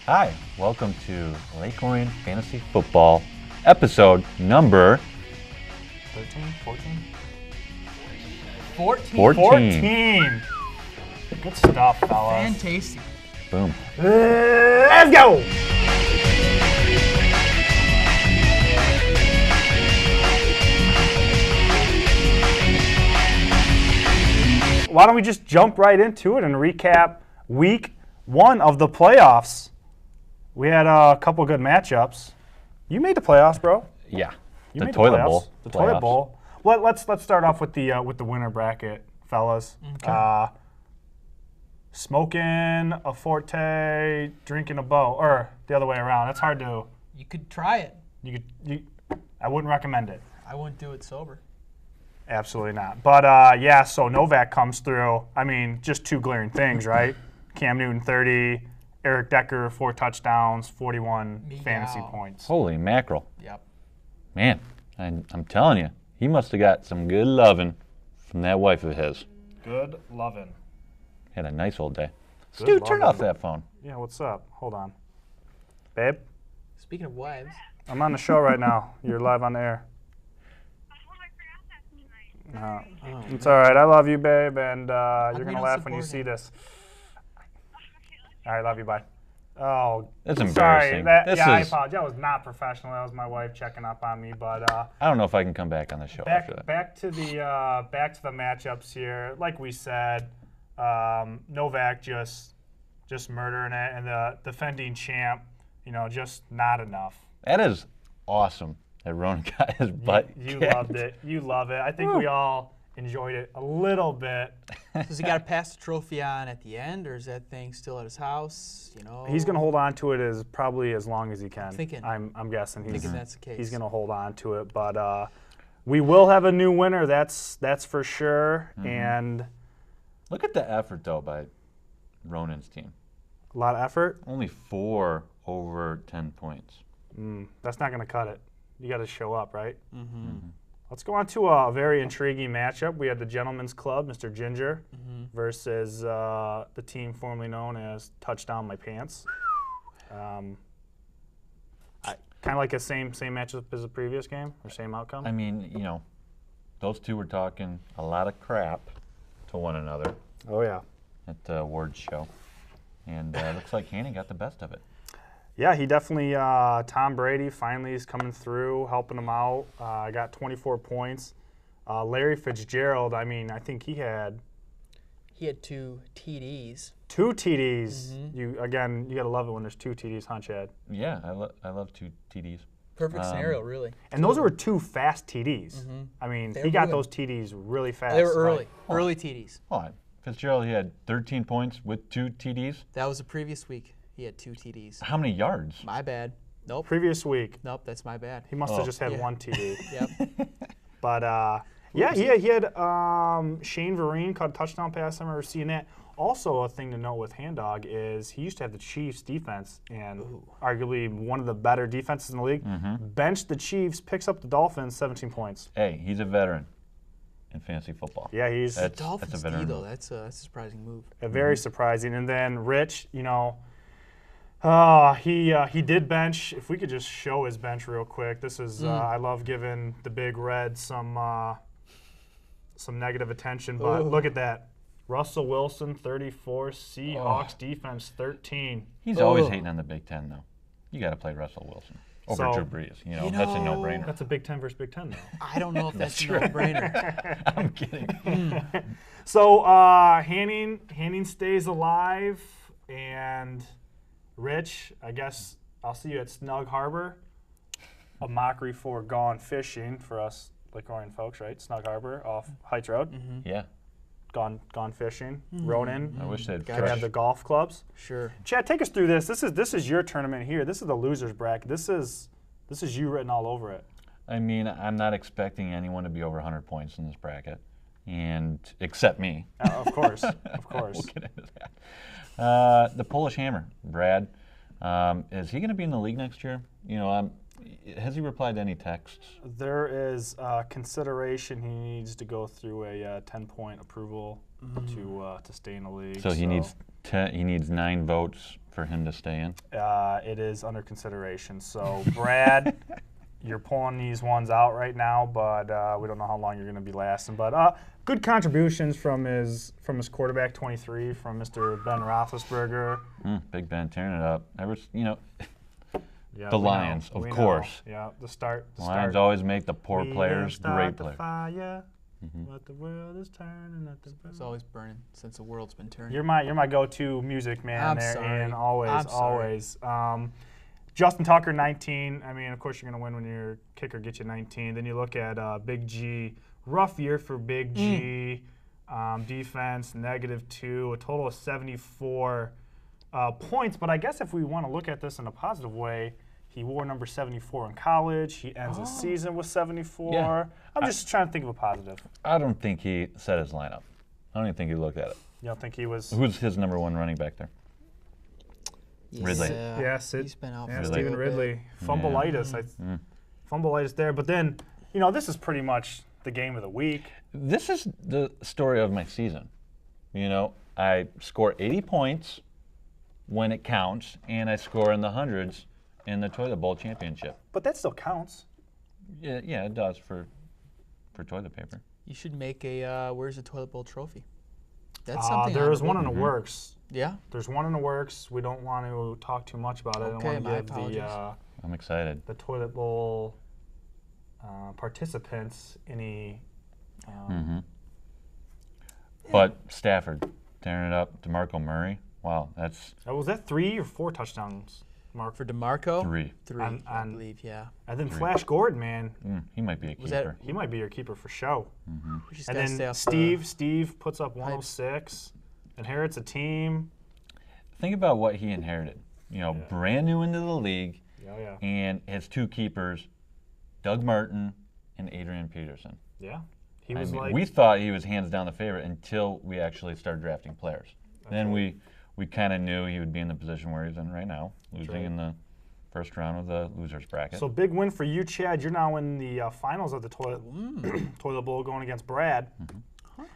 Hi, welcome to Lake Orion Fantasy Football, episode number 13, 14? 14. Good stuff, fellas. Fantastic. Boom. Let's go! Why don't we just jump right into it and recap week one of the playoffs? We had a couple good matchups. You made the playoffs, bro. Yeah. You The made toilet playoffs. bowl. The Playoffs. toilet bowl. Let's start off with the winner bracket, fellas. Okay. Smoking a Forte, drinking a Bow, or the other way around. That's hard to. You could try it. I wouldn't recommend it. I wouldn't do it sober. Absolutely not. But yeah, so Novak comes through. I mean, just two glaring things, right? Cam Newton 30, Eric Decker 4 touchdowns, 41 Meow. fantasy points. Holy mackerel. Yep. Man, I'm telling you, he must have got some good loving from that wife of his. Good lovin'. Had a nice old day. Good Stu, turn lovin'. off that phone. Yeah, what's up? Hold on. Babe, Speaking of wives, I'm on the show right now. You're live on the air. It's all right. I love you, babe, and you're we going to don't laugh when you support see him? this. All right, love you, bye. Oh, That's sorry. embarrassing. I apologize. That was not professional. That was my wife checking up on me. But I don't know if I can come back on the show after that. back to the matchups here. Like we said, Novak just murdering it, and the defending champ, just not enough. That is awesome that Ronan got his butt You kicked. loved it. You love it. I think we all enjoyed it a little bit. does he got to pass the trophy on at the end, or is that thing still at his house? He's going to hold on to it probably as long as he can. Thinking. I'm guessing Thinking that's the case. he's going to hold on to it. But we will have a new winner. That's for sure. And Look at the effort, though, by Ronan's team. a lot of effort. Only 4 over 10 points. That's not going to cut it. You got to show up, right? Let's go on to a very intriguing matchup. We had the Gentleman's Club, Mr. Ginger, versus the team formerly known as Touchdown My Pants. Kind of like a same matchup as the previous game, or same outcome. I mean, those two were talking a lot of crap to one another Oh yeah. at the awards show. And looks like Haney got the best of it. Yeah, he definitely. Tom Brady finally is coming through, helping him out. Got 24 points. Larry Fitzgerald. I mean, I think he had 2 TDs. 2 TDs. You gotta love it when there's 2 TDs, huh, Chad? Yeah, I love 2 TDs. Perfect scenario, really. And those were 2 fast TDs. I mean, They he were got moving. those TDs really fast. They were early. Right. Early TDs. Hold on. Fitzgerald, he had 13 points with 2 TDs. That was the previous week. He had 2 TDs. How many yards? My bad. Nope. Previous week, Nope, that's my bad. he must have Oh. just had Yeah. 1 TD. Yep. But yeah, he had Shane Vereen caught a touchdown pass. I remember seeing that. Also, a thing to note with Hand Dog is he used to have the Chiefs defense, and arguably one of the better defenses in the league. Benched the Chiefs, picks up the Dolphins, 17 points. Hey, he's a veteran in fantasy football. Yeah, he's That's Dolphins a D, veteran though. move. That's a surprising move. very surprising. And then Rich, he did bench. If we could just show his bench real quick. This is I love giving the Big Red some negative attention, but Ooh. look at that. Russell Wilson, 34. Seahawks defense, 13. He's always hating on the Big Ten, though. You got to play Russell Wilson over So- Drew Brees. That's a no-brainer. That's a Big Ten versus Big Ten, though. I don't know if that's a no-brainer. I'm kidding. So Hanning stays alive, and Rich, I guess I'll see you at Snug Harbor. A mockery for Gone Fishing for us Lake Orion folks, right? Snug Harbor off Heights Road. Yeah. Gone fishing. Ronan. I wish they'd Could have the golf clubs. Sure. Chad, take us through this. This is your tournament here. This is the losers bracket. This is you written all over it. I mean, I'm not expecting anyone to be over 100 points in this bracket, and except me. Of course, of We'll course. get into that. The Polish Hammer, Brad. Is he going to be in the league next year? Has he replied to any texts? There is consideration. He needs to go through a 10-point approval to stay in the league. So he needs 9 votes for him to stay in. It is under consideration. So Brad, you're pulling these ones out right now, but we don't know how long you're going to be lasting. But good contributions from his quarterback, 23, from Mr. Ben Roethlisberger. Big Ben tearing it up. Yeah, the Lions, of course. Yeah, the start. Lions always make the poor players great players. Fire, but the world is turning. It's always burning since the world's been turning. You're my go-to music man I'm there, sorry. and always, I'm sorry. always. Justin Tucker, 19. I mean, of course you're going to win when your kicker gets you 19. Then you look at Big G. Rough year for Big G. Defense, -2. A total of 74 points. But I guess if we want to look at this in a positive way, he wore number 74 in college. He ends the season with 74. Yeah. I'm just trying to think of a positive. I don't think he set his lineup. I don't even think he looked at it. You don't think he was? Who's his number 1 running back there? Ridley. Yes, he's been out for Ridley. a Stephen little bit. Ridley. Fumbleitis. Fumbleitis there. But then, this is pretty much the game of the week. This is the story of my season. I score 80 points when it counts, and I score in the hundreds in the Toilet Bowl championship. But that still counts. Yeah, it does for toilet paper. You should make a Where's the Toilet Bowl trophy? That's something. There is one in the works. Yeah. There's one in the works. We don't want to talk too much about it. Okay, I don't my want to give apologies. I'm excited. the Toilet Bowl participants any. But Stafford tearing it up. DeMarco Murray. Wow, that's Was that 3 or 4 touchdowns, Mark? For DeMarco? 3. 3, I believe, yeah. And then Flash Gordon, man, He might be a Was that- keeper. he might be your keeper for show. We just And gotta stay then off Steve puts up 106, inherits a team. Think about what he inherited. Brand new into the league, Yeah. and his 2 keepers, Doug Martin and Adrian Peterson. Yeah. He was we thought he was hands down the favorite until we actually started drafting players. Then right. we kind of knew he would be in the position where he's in right now, losing right. in the first round of the losers bracket. So big win for you, Chad. You're now in the finals of the Toilet Bowl going against Brad.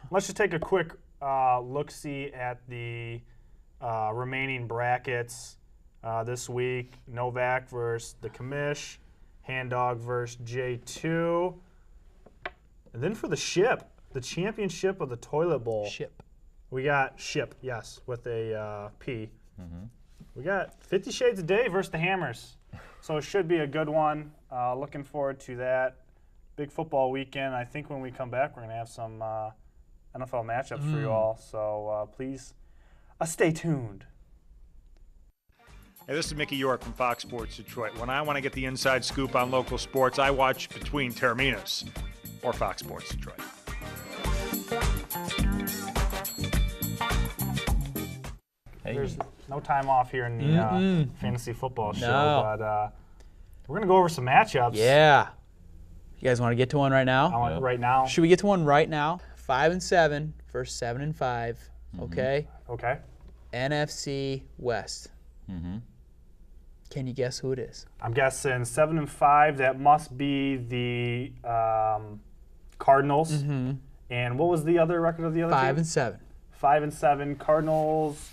Let's just take a quick look-see at the remaining brackets this week. Novak versus the Commish. Handdog versus J2. And then for the championship of the Toilet Bowl. Ship. We got Ship, yes, with a P. We got 50 Shades of Day versus the Hammers. So it should be a good one. Looking forward to that. Big football weekend. I think when we come back, we're going to have some NFL matchups for you all. So please stay tuned. Hey, this is Mickey York from Fox Sports Detroit. When I want to get the inside scoop on local sports, I watch Between Terminos or Fox Sports Detroit. Hey. There's no time off here in the fantasy football show, No. but we're going to go over some matchups. Yeah. You guys want to get to one right I now? want right now. Should we get to one right now? 5-7 versus 7-5. Okay. Okay. NFC West. Can you guess who it is? I'm guessing 7-5. That must be the Cardinals. And what was the other record of the other team? 5-7. 5-7 Cardinals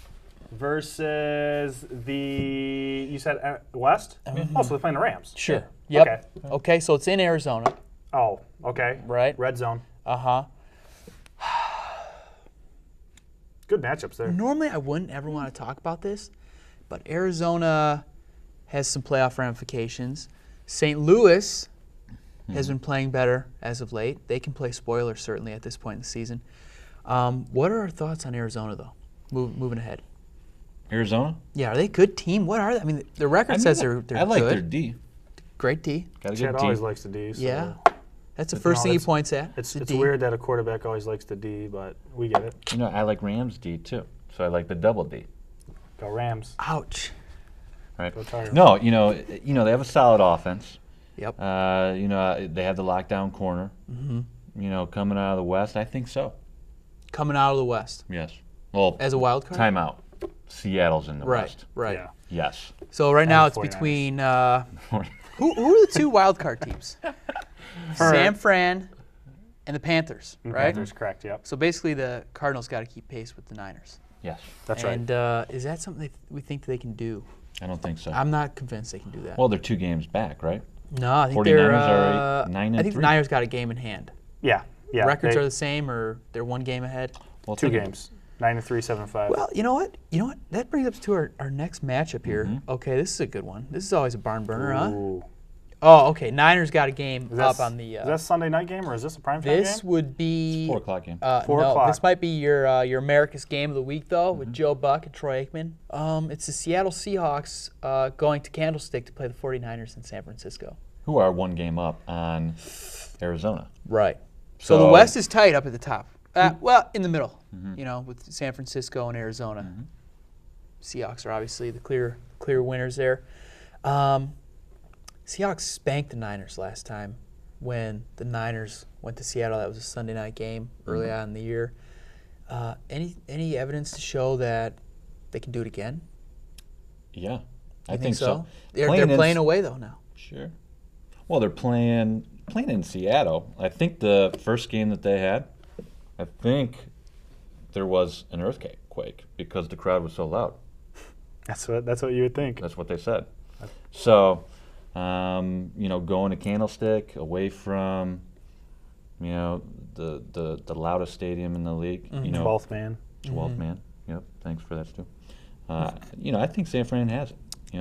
versus the you said West. Oh, so they're playing the Rams. Sure. Yep. Okay. Okay, so it's in Arizona, Oh, okay. right? Red zone. Uh-huh. Good matchups there. Normally, I wouldn't ever want to talk about this, but Arizona has some playoff ramifications. St. Louis has been playing better as of late. They can play spoiler, certainly, at this point in the season. What are our thoughts on Arizona, though, moving ahead? Arizona? Yeah, are they a good team? What are they? I mean, the record says they're I like good. their D. Great D. Got a Chad good always D. likes the D. So Yeah. That's the first thing he points at. It's the D. weird that a quarterback always likes the D, but we get it. I like Rams D too. So I like the double D. Go Rams. Ouch. Right. Go Tigers. No, they have a solid offense. Yep. They have the lockdown corner. Coming out of the West, I think so. Coming out of the West Yes. Well, as a wild card? timeout. Seattle's in the Right, West. right. Yeah. Yes. So right now it's 49ers. between who are the two wild card teams? San Fran and the Panthers, And right? Panthers, correct, yep. So basically the Cardinals got to keep pace with the Niners. Yes. That's right. And is that something we think they can do? I don't think so. I'm not convinced they can do that. Well, they're 2 games back, right? no, I think 49ers they're. are 9-3. I think the Niners got a game in hand. Yeah. Records are the same, or they're 1 game ahead. Well, 2 think- games. 9-3, 7-5. Well, you know what? That brings us to our next matchup here. Okay, this is a good one. This is always a barn burner, huh? Ooh. Oh, okay. Niners got a game Is up that- on the. Is that a Sunday night game or is this a primetime This game? would be 4 o'clock game. 4 no, o'clock. this might be your America's game of the week though, with Joe Buck and Troy Aikman. It's the Seattle Seahawks going to Candlestick to play the 49ers in San Francisco. Who are 1 game up on Arizona. Right. So the West is tight up at the top. Well, in the middle, with San Francisco and Arizona. Seahawks are obviously the clear winners there. Seahawks spanked the Niners last time when the Niners went to Seattle. That was a Sunday night game early on in the year. Any evidence to show that they can do it again? Yeah, I You think so. They're in- playing away though now. Sure. Well, they're playing in Seattle. I think the first game that they had, I think there was an earthquake because the crowd was so loud. That's what you would think. That's what they said. So, going to Candlestick away from, the loudest stadium in the league. 12th man. 12th man. Yep. Thanks for that, Stu. I think San Fran has it.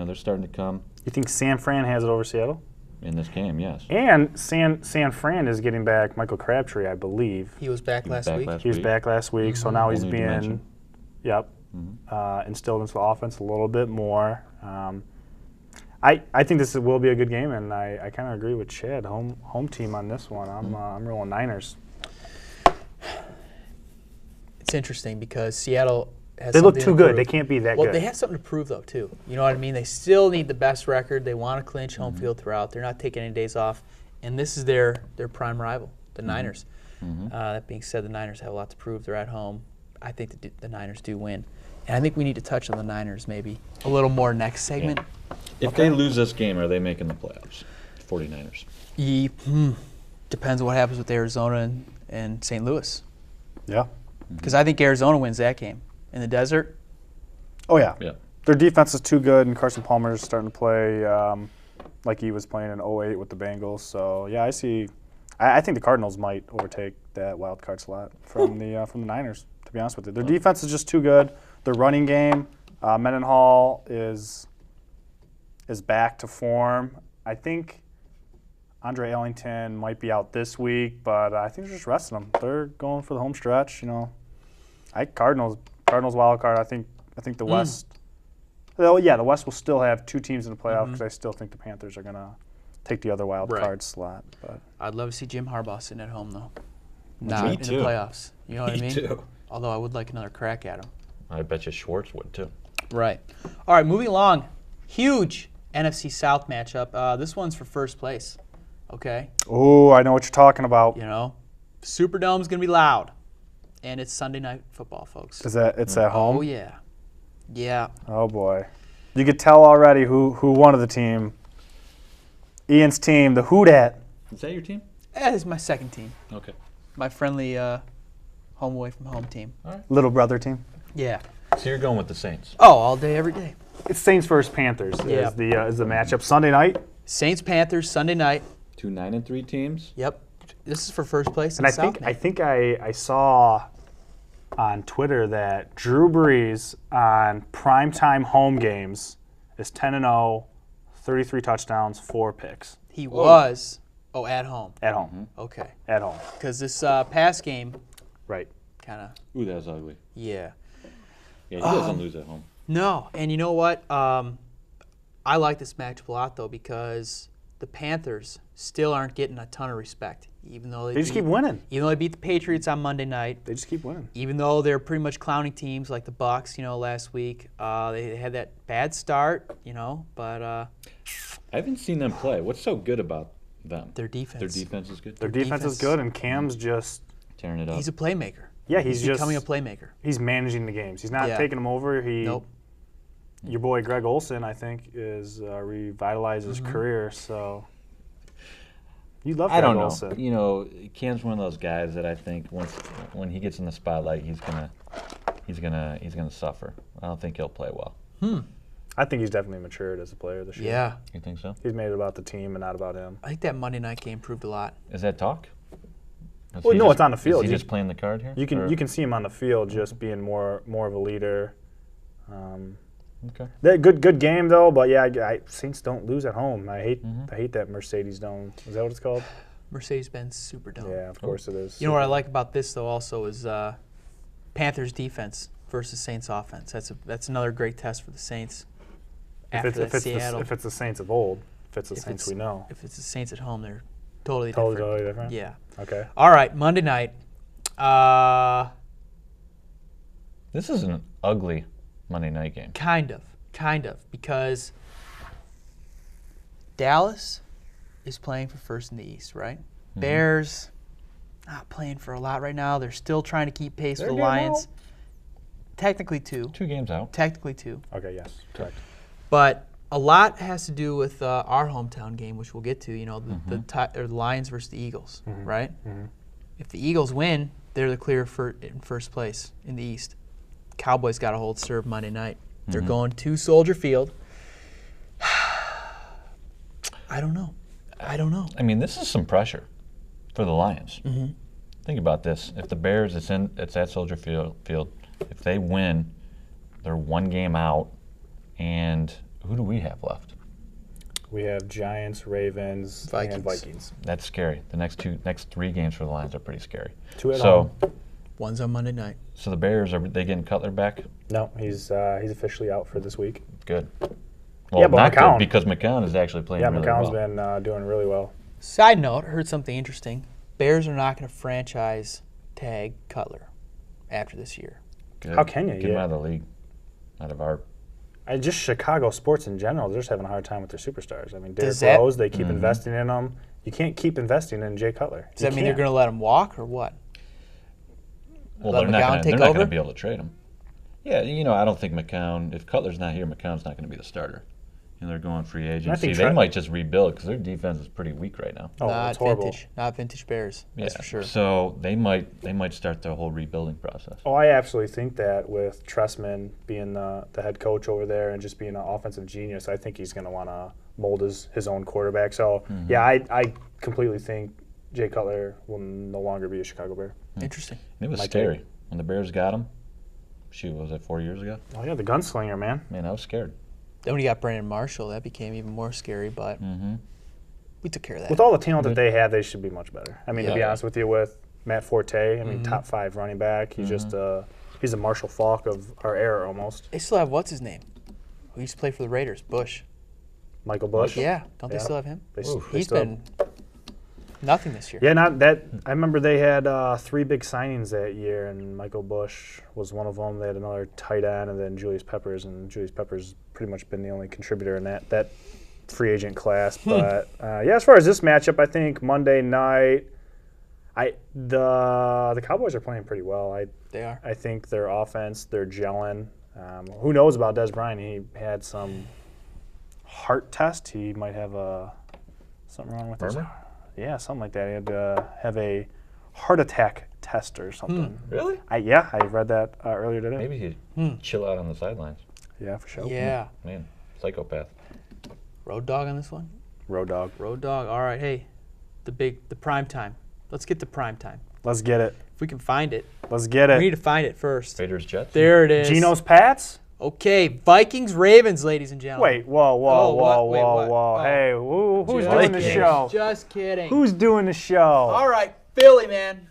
They're starting to come You think San Fran has it over Seattle? in this game. Yes. And San Fran is getting back Michael Crabtree, I believe. He was back last week. He was back last week, so now he's Whole new being, dimension. instilled into the offense a little bit more. I think this will be a good game, and I kind of agree with Chad. Home team on this one. I'm rolling Niners. It's interesting because Seattle has They look something too to good. prove. They can't be that Well, good. they have something to prove though too. You know what I mean? They still need the best record. They want to clinch home field throughout. They're not taking any days off, and this is their prime rival, the Niners. That being said, the Niners have a lot to prove. They're at home. I think the Niners do win, and I think we need to touch on the Niners maybe a little more next segment. If they lose this game, are they making the playoffs? 49ers. Depends on what happens with Arizona and St. Louis, Yeah. because I think Arizona wins that game in the desert. Oh, yeah. Yeah. Their defense is too good, and Carson Palmer is starting to play like he was playing in 08 with the Bengals. So, yeah, I think the Cardinals might overtake that wild card slot from the Niners, to be honest with you. Their defense is just too good. Their running game, Mendenhall is back to form. I think Andre Ellington might be out this week, but I think they're just resting them. They're going for the home stretch. Cardinals wild card. I think the West. Well, yeah, the West will still have 2 teams in the playoff because I still think the Panthers are gonna take the other wild card slot. But I'd love to see Jim Harbaugh sitting at home though, Me not in too. the playoffs. You know what I Me mean? too. Although I would like another crack at him. I bet you Schwartz would too. Right. All right, moving along. Huge NFC South matchup. This one's for first place. Okay. oh, I know what you're talking about. Superdome's gonna be loud, and it's Sunday night football, folks. Is that it's at home? Oh yeah, yeah. Oh boy, you could tell already who won of the team. Ian's team, the Who Dat. Is that your team? It's my second team, Okay. my friendly home away from home team. Little brother team. Yeah. So you're going with the Saints. Oh, all day, every day. It's Saints versus Panthers Yeah. is the matchup Sunday night. Saints Panthers Sunday night. 2 9-3 teams. Yep. This is for first place in And the I South. think I saw on Twitter that Drew Brees on primetime home games is 10-0, 33 touchdowns, 4 picks he was. Oh, at home. at home. Okay. At home. Because this pass game Right. kind of, Ooh, that's ugly. yeah. Yeah, he doesn't lose at home. No, and you know what? I like this matchup a lot though because the Panthers still aren't getting a ton of respect, even though They just keep winning. Even though they beat the Patriots on Monday night, They just keep winning. even though they're pretty much clowning teams like the Bucs, last week. They had that bad start, but I haven't seen them play. What's so good about them? their defense. Their defense is good. Their defense is good, and Cam's just Tearing it up. He's a playmaker. yeah he's just becoming a playmaker. He's managing the games. He's not Yeah. taking them over. Nope. Your boy Greg Olson, I think, is revitalized his career. So You love I Greg don't Olsen. know. You know, Cam's one of those guys that I think when he gets in the spotlight, he's gonna suffer. I don't think he'll play well. I think he's definitely matured as a player this year. Yeah. You think so? He's made it about the team and not about him. I think that Monday night game proved a lot. Is that talk? Well, no, it's on the field. Is he You- just playing the card here? You Or- can see him on the field just being more of a leader. Okay. That good game though, but yeah, Saints don't lose at home. I hate that Mercedes Dome. Is that what it's called? Mercedes-Benz Superdome. Yeah, of course it is. You know what I like about this though also is Panthers defense versus Saints offense. That's another great test for the Saints. if After that it's Seattle, if it's the Saints of old, if it's the If Saints it's- we know. if it's the Saints at home, they're totally Totally different? Yeah. Okay. All right, Monday night. This is an ugly Monday night game. Kind of, because Dallas is playing for first in the East, right? Bears not playing for a lot right now. They're still trying to keep pace They're with the getting Lions. Technically two. 2 games out. Technically two. Okay. Yes. Correct. But a lot has to do with our hometown game, which we'll get to. You know, the Lions versus the Eagles, right? If the Eagles win, they're the clear in first place in the East. Cowboys got to hold serve Monday night. They're going to Soldier Field. I don't know. I mean, this is some pressure for the Lions. Think about this: if the Bears, it's at Soldier Field. If they win, they're 1 game out. And who do we have left? We have Giants, Ravens, and Vikings. That's scary. The next 3 games for the Lions are pretty scary. 2 at So, home. One's on Monday night. so the Bears, are they getting Cutler back? No, he's officially out for this week. Good. Well, Yeah, but not McCown- good because McCown is actually playing Yeah, really McCown's well. been doing really well. Side note, I heard something interesting. Bears are not going to franchise tag Cutler after this year. Good. How can you? Get him out of the league, out of our. Just Chicago sports in general, they're just having a hard time with their superstars. I mean, Derrick Does that- Rose, they keep investing in them. You can't keep investing in Jay Cutler. Does that mean they're going to let him walk or what? Well, Let they're not McCown gonna, take they're not going over? to be able to trade him. Yeah, you know, I don't think McCown. If Cutler's not here, McCown's not going to be the starter. And they're going free agency. They might just rebuild because their defense is pretty weak right now. Oh, Not it's horrible. vintage Bears. That's for sure. So they might start the whole rebuilding process. Oh, I absolutely think that with Tressman being the head coach over there and just being an offensive genius, I think he's going to want to mold his own quarterback. So, yeah, I completely think Jay Cutler will no longer be a Chicago Bear. Interesting. It was My scary when the Bears got him. Shoot, was it 4 years ago? Oh, yeah, the gunslinger, man. Man, I was scared. Then when you got Brandon Marshall, that became even more scary, but we took care of that. With all the talent that they have, they should be much better. I mean, to be Yeah. honest with you, with Matt Forte, I mean, top 5 running back. He's just he's a Marshall Faulk of our era almost. They still have what's his name? Who used to play for the Raiders? Bush. Michael Bush. Yeah. Don't they Yeah. still have him? They He's still- been nothing this year. Yeah, not that. I remember they had 3 big signings that year, and Michael Bush was one of them. They had another tight end, and then Julius Peppers, and Julius Peppers pretty much been the only contributor in that free agent class. But yeah, as far as this matchup, I think Monday night, the Cowboys are playing pretty well. They are. I think their offense, they're gelling. Who knows about Des Bryant? He had some heart test. He might have something wrong with his Murmur? Yeah, something like that. He had to have a heart attack test or something. Really? I read that earlier today. Maybe he'd chill out on the sidelines. Yeah, for sure. Yeah. Man, psychopath. Road dog on this one? Road dog. Road dog. All right, hey. The prime time. Let's get to prime time. Let's get it. If we can find it. Let's get We need it. to find it first. Raiders, Jets. There it is. Geno's Pats? Okay, Vikings, Ravens, ladies and gentlemen. Wait, whoa. Oh, what? Wait, what? Oh. Hey, who's Just doing the kidding. show? Just kidding. Who's doing the show? All right, Philly, man.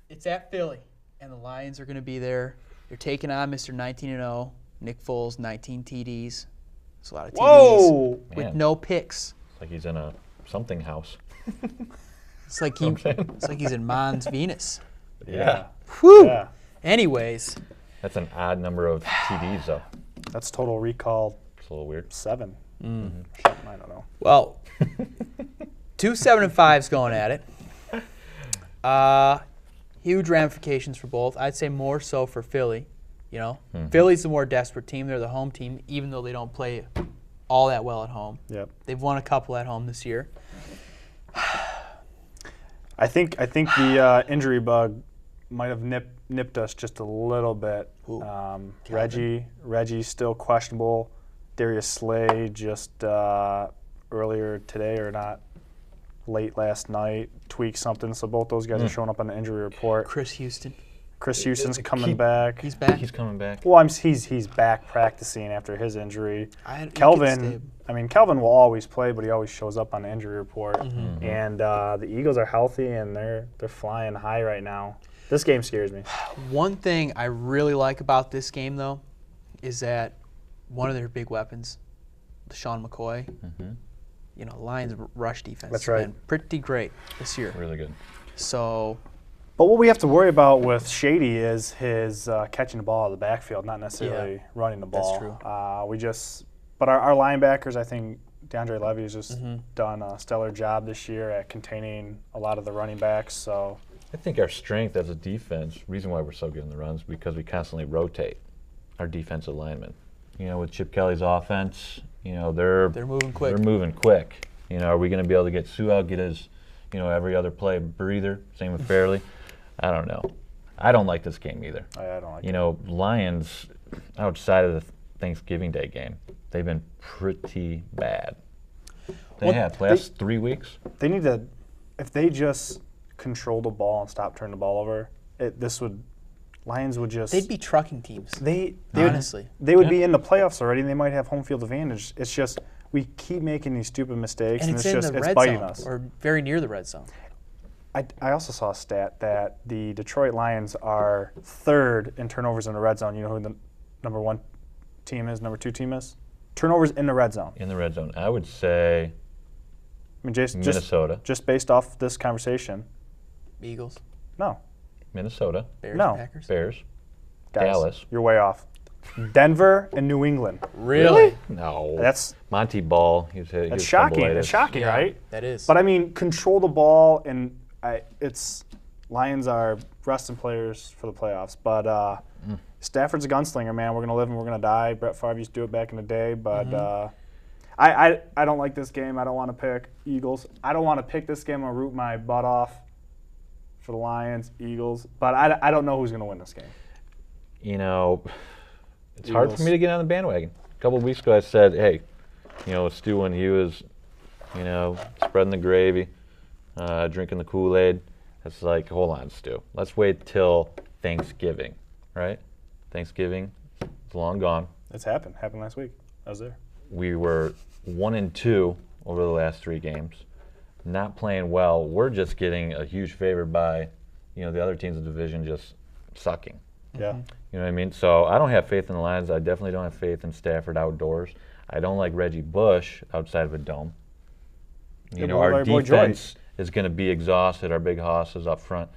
It's at Philly, and the Lions are going to be there. They're taking on Mr. 19-0, Nick Foles, 19 TDs. It's a lot of TDs Whoa! with Man. no picks. It's like he's in a something house. It's like he's in Mons Venus. Yeah. Whew. Yeah, Anyways, That's an odd number of TDs, though. that's Total Recall It's a little weird. 7. Mm-hmm. Something, I don't know. well, 2 7-5s going at it. Huge ramifications for both. I'd say more so for Philly. You know, Philly's the more desperate team. They're the home team, even though they don't play all that well at home. Yep. They've won a couple at home this year. I think the injury bug might have nipped us just a little bit. Reggie's still questionable. Darius Slay just earlier today or not late last night tweaked something. So both those guys are showing up on the injury report. Chris Houston's coming back. He's back. He's coming back. Well, he's back practicing after his injury. Kelvin will always play, but he always shows up on the injury report. And the Eagles are healthy and they're flying high right now. This game scares me. One thing I really like about this game, though, is that one of their big weapons, Sean McCoy, the Lions' rush defense has been pretty great this year. Really good. So, but what we have to worry about with Shady is his catching the ball out of the backfield, not necessarily running the ball. That's true. But our linebackers, I think DeAndre Levy has just done a stellar job this year at containing a lot of the running backs. So I think our strength as a defense, reason why we're so good in the runs, because we constantly rotate our defensive linemen. With Chip Kelly's offense, they're moving quick. They're moving quick. Are we going to be able to get Sue out, get his, every other play breather? Same with Fairley. I don't know. I don't like this game either. I don't like it. Lions, outside of the Thanksgiving Day game, they've been pretty bad. Last 3 weeks. They need to, if they just control the ball and stop turning the ball over, Lions would just. They'd be trucking teams. Honestly. They would be in the playoffs already, and they might have home field advantage. It's just we keep making these stupid mistakes, and it's biting us. Or very near the red zone. I also saw a stat that the Detroit Lions are third in turnovers in the red zone. You know who the number 1 team is, number 2 team is? Turnovers in the red zone. In the red zone. I would say Minnesota. Just based off this conversation. Eagles. No. Minnesota. Bears. No. Packers. Bears. Guys, Dallas. You're way off. Denver and New England. Really? No. That's Monty Ball. That's shocking. It's shocking, right? That is. But I mean, control the ball, and Lions are resting players for the playoffs. But Stafford's a gunslinger, man. We're gonna live and we're gonna die. Brett Favre used to do it back in the day, but I don't like this game. I don't want to pick Eagles. I don't want to pick this game. I'm gonna root my butt off for the Lions, Eagles, but I don't know who's gonna win this game. It's hard for me to get on the bandwagon. A couple of weeks ago, I said, hey, Stu, when he was, spreading the gravy, drinking the Kool-Aid, it's like, hold on, Stu. Let's wait till Thanksgiving, right? Thanksgiving is long gone. It's happened. Happened last week. I was there. We were 1-2 over the last 3 games. Not playing well. We're just getting a huge favor by, the other teams in the division just sucking. Yeah. You know what I mean? So I don't have faith in the Lions. I definitely don't have faith in Stafford outdoors. I don't like Reggie Bush outside of a dome. Our defense is going to be exhausted. Our big hoss is up front.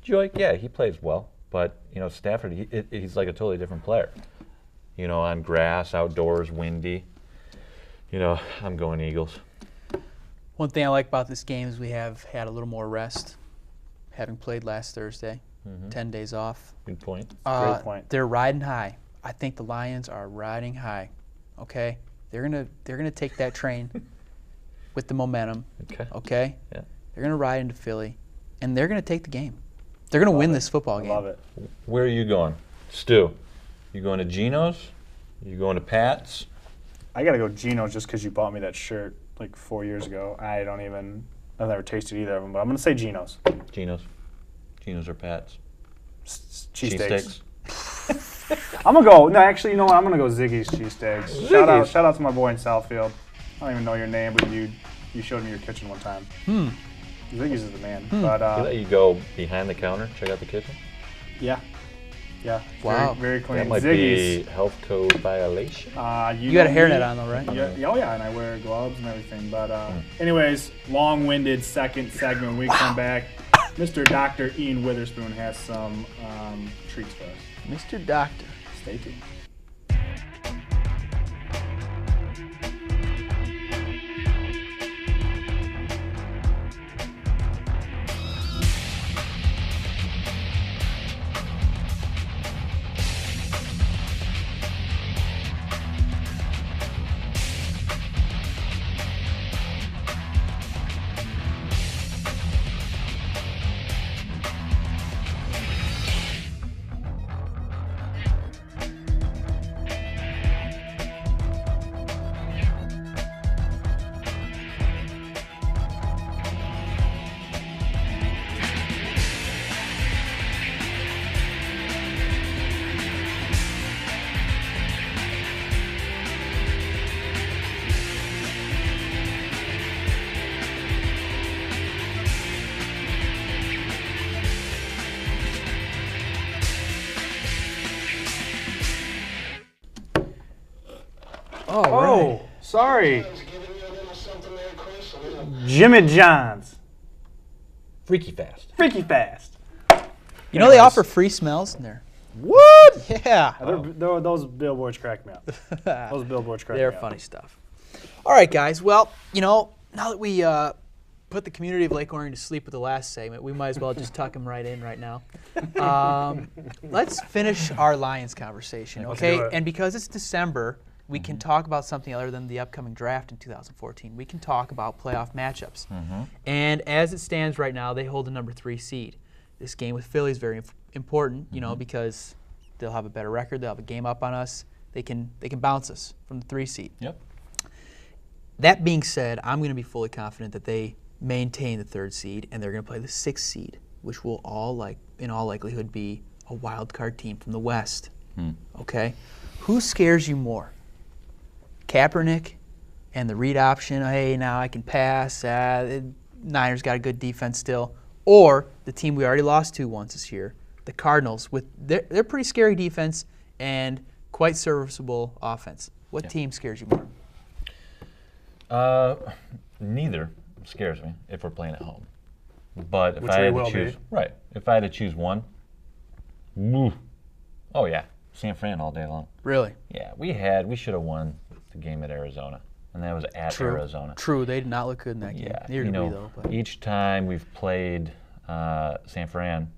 Joik, yeah, he plays well. But, Stafford, he's like a totally different player. On grass, outdoors, windy. I'm going Eagles. One thing I like about this game is we have had a little more rest, having played last Thursday, 10 days off. Good point. Great point. They're riding high. I think the Lions are riding high. Okay, they're gonna take that train with the momentum. Okay. Yeah. They're gonna ride into Philly, and they're gonna take the game. They're gonna win this football game. I love it. Where are you going, Stu? You going to Geno's? You going to Pat's? I gotta go Geno's just because you bought me that shirt like 4 years ago. I've never tasted either of them, but I'm gonna say Geno's. Geno's or Pat's? Cheesesteaks. I'm gonna go. No, actually, you know what? I'm gonna go Ziggy's cheesesteaks. Shout out to my boy in Southfield. I don't even know your name, but you showed me your kitchen one time. Ziggy's is the man. But He let you go behind the counter, check out the kitchen? yeah. Wow. Very clean. That might Ziggy's. be health code violation. You got a hairnet on though, right? Yeah, and I wear gloves and everything. But anyways, long-winded second segment. When we come back, Mr. Dr. Ian Witherspoon has some treats for us. Mr. Doctor. Stay tuned. Oh, sorry. Jimmy John's. Freaky fast. Freaky fast. You know they offer free smells in there. What? Yeah. Those billboards crack me up. Those billboards crack me They're up. funny stuff. All right, guys. Well, now that we put the community of Lake Orion to sleep with the last segment, we might as well just tuck them right in right now. Let's finish our Lions conversation, Let's okay? do it. And because it's December, we can talk about something other than the upcoming draft in 2014. We can talk about playoff matchups. And as it stands right now, they hold the number 3 seed. This game with Philly is very important, because they'll have a better record. They'll have a game up on us. They can bounce us from the 3 seed. Yep. That being said, I'm going to be fully confident that they maintain the 3rd seed and they're going to play the 6th seed, which will in all likelihood be a wild card team from the West. Okay? Who scares you more? Kaepernick and the read option, hey, now I can pass, Niners got a good defense still, or the team we already lost to once this year, the Cardinals, with their pretty scary defense and quite serviceable offense. What team scares you more? Neither scares me if we're playing at home. But if Which I we had will to choose, be. right? If I had to choose one, oh yeah, San Fran all day long. Really? Yeah, we should have won the game at Arizona, and that was at Arizona. True, they did not look good in that game. Yeah, Neither did we, though. But. each time we've played San Fran,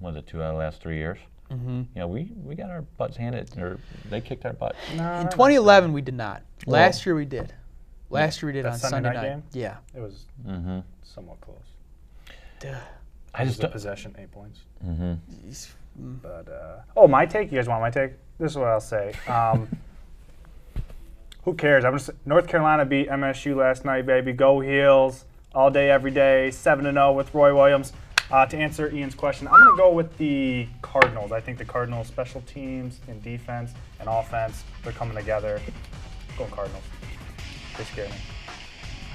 was it 2 out of the last 3 years? We got our butts handed, or they kicked our butt. In 2011, we did not. Last year we did. Last year we did That on Sunday Sunday night night. game? Yeah. It was somewhat close. I just The don't. possession, 8 points. But my take. You guys want my take? This is what I'll say. Who cares? North Carolina beat MSU last night, baby. Go Heels, all day, every day. 7-0 with Roy Williams. To answer Ian's question, I'm going to go with the Cardinals. I think the Cardinals' special teams and defense and offense, they're coming together. Go Cardinals. They scare me.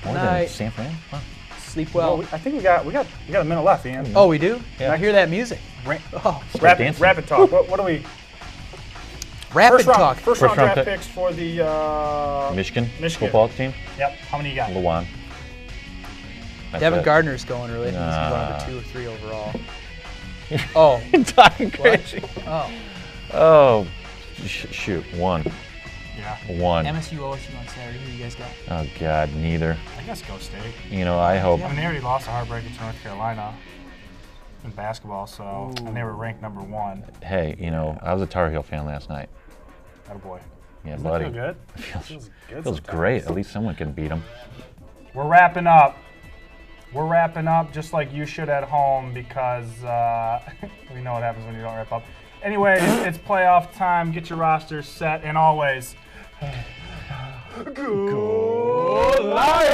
More than Night. San Fran? Huh. Sleep well. I think we got a minute left, Ian. Oh, we do? Yeah. I hear that music. Oh, dancing. Rapid talk. What do we? rapid First round, talk. first round round draft pick. picks for the Michigan Michigan football team? Yep. How many you got? Luwan. That's Devin it. Gardner's going early. I think he's going Nah. number 2 or 3 overall. Oh. Talking crazy. Oh. Oh, shoot, one. Yeah. One. MSU OSU on Saturday. Who you guys got? Oh, God, neither. I guess go State. I hope. I mean, they already lost a heartbreaker to North Carolina in basketball, so and they were ranked number 1. Hey, I was a Tar Heel fan last night. Attaboy. Yeah, Doesn't buddy. that feel good? Feels, Feels good. feels sometimes. great. At least someone can beat them. We're wrapping up. We're wrapping up just like you should at home because we know what happens when you don't wrap up. Anyway, it's playoff time. Get your rosters set, and always go Lions!